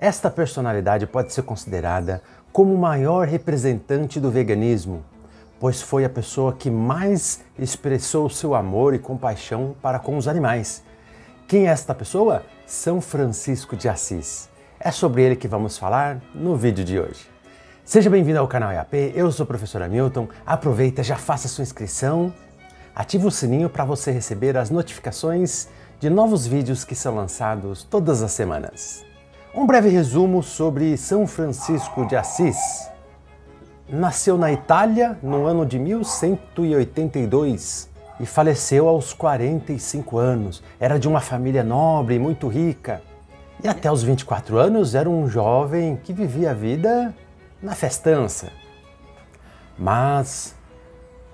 Esta personalidade pode ser considerada como o maior representante do veganismo, pois foi a pessoa que mais expressou seu amor e compaixão para com os animais. Quem é esta pessoa? São Francisco de Assis. É sobre ele que vamos falar no vídeo de hoje. Seja bem-vindo ao canal EAP, eu sou o professor Hamilton. Aproveita, já faça sua inscrição, ative o sininho para você receber as notificações de novos vídeos que são lançados todas as semanas. Um breve resumo sobre São Francisco de Assis. Nasceu na Itália no ano de 1182 e faleceu aos 45 anos. Era de uma família nobre e muito rica. E até os 24 anos era um jovem que vivia a vida na festança. Mas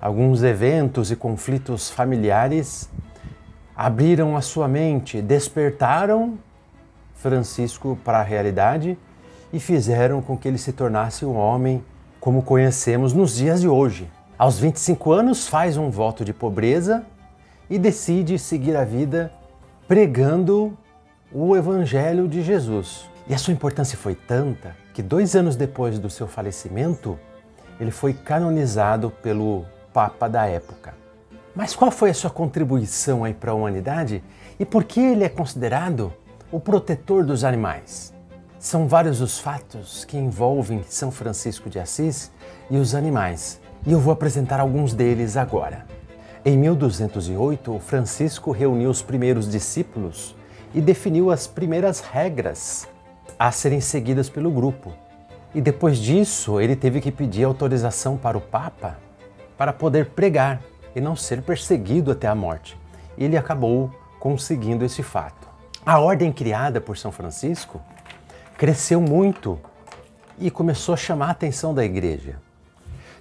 alguns eventos e conflitos familiares abriram a sua mente, despertaram Francisco para a realidade e fizeram com que ele se tornasse um homem como conhecemos nos dias de hoje. Aos 25 anos faz um voto de pobreza e decide seguir a vida pregando o Evangelho de Jesus. E a sua importância foi tanta que 2 anos depois do seu falecimento, ele foi canonizado pelo Papa da época. Mas qual foi a sua contribuição aí para a humanidade e por que ele é considerado o protetor dos animais? São vários os fatos que envolvem São Francisco de Assis e os animais, e eu vou apresentar alguns deles agora. Em 1208, Francisco reuniu os primeiros discípulos e definiu as primeiras regras a serem seguidas pelo grupo. E depois disso, ele teve que pedir autorização para o Papa para poder pregar e não ser perseguido até a morte. E ele acabou conseguindo esse fato. A ordem criada por São Francisco cresceu muito e começou a chamar a atenção da igreja.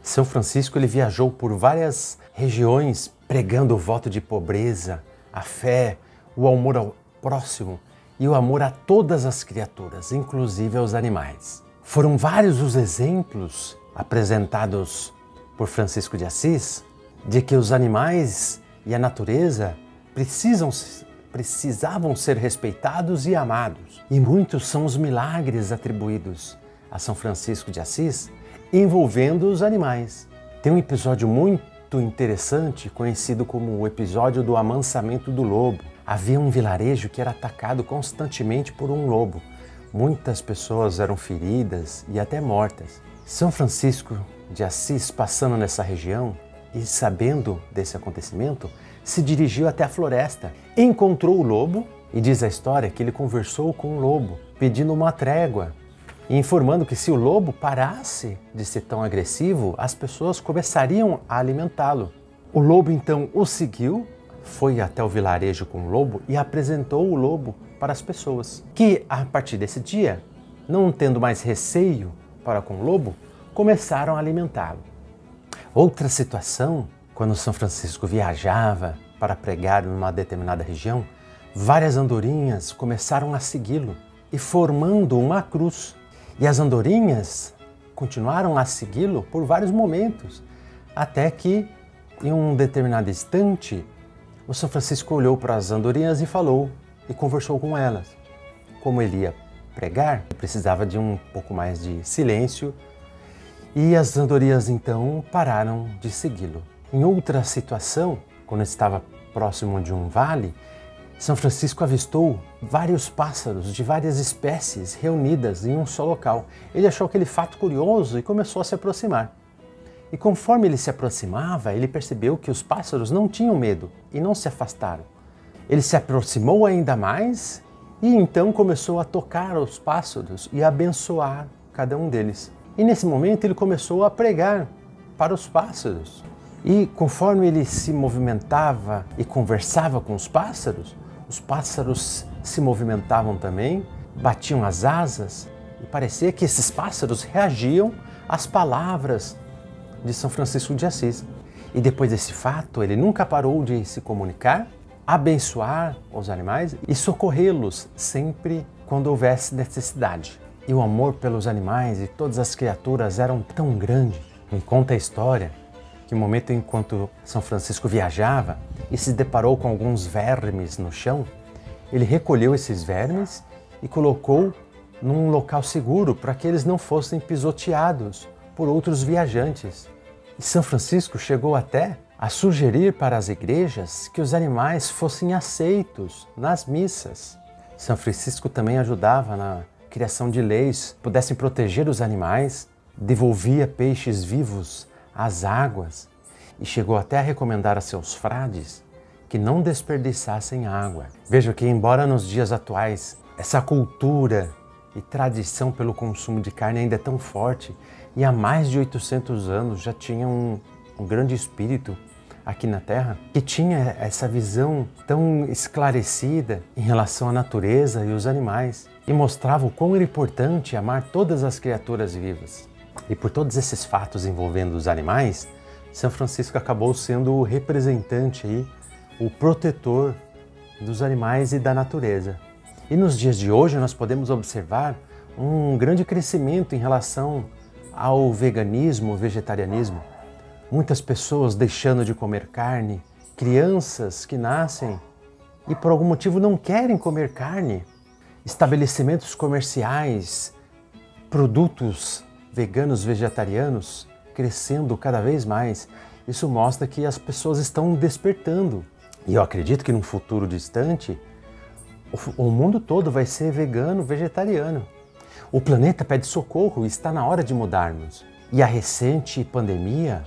São Francisco ele viajou por várias regiões pregando o voto de pobreza, a fé, o amor ao próximo e o amor a todas as criaturas, inclusive aos animais. Foram vários os exemplos apresentados por Francisco de Assis de que os animais e a natureza precisavam ser respeitados e amados. E muitos são os milagres atribuídos a São Francisco de Assis envolvendo os animais. Tem um episódio muito interessante conhecido como o episódio do amansamento do lobo. Havia um vilarejo que era atacado constantemente por um lobo. Muitas pessoas eram feridas e até mortas. São Francisco de Assis, passando nessa região e sabendo desse acontecimento, se dirigiu até a floresta, encontrou o lobo e diz a história que ele conversou com o lobo, pedindo uma trégua e informando que se o lobo parasse de ser tão agressivo, as pessoas começariam a alimentá-lo. O lobo então o seguiu, foi até o vilarejo com o lobo e apresentou o lobo para as pessoas, que a partir desse dia, não tendo mais receio para com o lobo, começaram a alimentá-lo. Outra situação, quando São Francisco viajava para pregar numa determinada região, várias andorinhas começaram a segui-lo e formando uma cruz. E as andorinhas continuaram a segui-lo por vários momentos, até que, em um determinado instante, o São Francisco olhou para as andorinhas e falou e conversou com elas. Como ele ia pregar, precisava de um pouco mais de silêncio e as andorinhas então pararam de segui-lo. Em outra situação, quando estava próximo de um vale, São Francisco avistou vários pássaros de várias espécies reunidas em um só local. Ele achou aquele fato curioso e começou a se aproximar. E conforme ele se aproximava, ele percebeu que os pássaros não tinham medo e não se afastaram. Ele se aproximou ainda mais e então começou a tocar os pássaros e abençoar cada um deles. E nesse momento ele começou a pregar para os pássaros. E conforme ele se movimentava e conversava com os pássaros se movimentavam também, batiam as asas e parecia que esses pássaros reagiam às palavras de São Francisco de Assis. E depois desse fato, ele nunca parou de se comunicar, abençoar os animais e socorrê-los sempre quando houvesse necessidade. E o amor pelos animais e todas as criaturas eram tão grande. Me conta a história que no momento enquanto São Francisco viajava e se deparou com alguns vermes no chão, ele recolheu esses vermes e colocou num local seguro para que eles não fossem pisoteados por outros viajantes. E São Francisco chegou até a sugerir para as igrejas que os animais fossem aceitos nas missas. São Francisco também ajudava na criação de leis que pudessem proteger os animais, devolvia peixes vivos às águas e chegou até a recomendar a seus frades que não desperdiçassem água. Veja que, embora nos dias atuais essa cultura e tradição pelo consumo de carne ainda é tão forte, e há mais de 800 anos já tinha um grande espírito aqui na Terra que tinha essa visão tão esclarecida em relação à natureza e os animais e mostrava o quão era importante amar todas as criaturas vivas. E por todos esses fatos envolvendo os animais, São Francisco acabou sendo o representante aí, o protetor dos animais e da natureza. E nos dias de hoje nós podemos observar um grande crescimento em relação ao veganismo, vegetarianismo. Muitas pessoas deixando de comer carne, crianças que nascem e por algum motivo não querem comer carne, estabelecimentos comerciais, produtos veganos, vegetarianos crescendo cada vez mais. Isso mostra que as pessoas estão despertando. E eu acredito que num futuro distante, o mundo todo vai ser vegano, vegetariano. O planeta pede socorro e está na hora de mudarmos. E a recente pandemia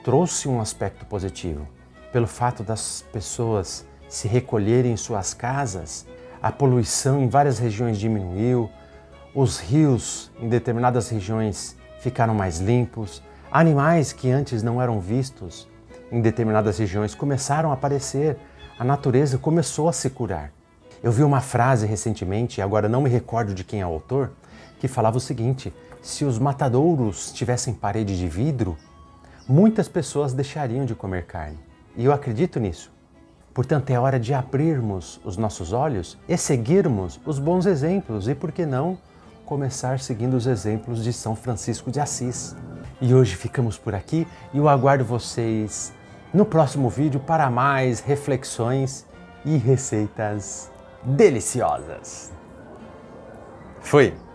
trouxe um aspecto positivo. Pelo fato das pessoas se recolherem em suas casas, a poluição em várias regiões diminuiu, os rios em determinadas regiões ficaram mais limpos, animais que antes não eram vistos em determinadas regiões começaram a aparecer, a natureza começou a se curar. Eu vi uma frase recentemente, agora não me recordo de quem é o autor, que falava o seguinte: se os matadouros tivessem parede de vidro, muitas pessoas deixariam de comer carne. E eu acredito nisso. Portanto, é hora de abrirmos os nossos olhos e seguirmos os bons exemplos e, por que não, começar seguindo os exemplos de São Francisco de Assis. E hoje ficamos por aqui e eu aguardo vocês no próximo vídeo para mais reflexões e receitas deliciosas. Fui!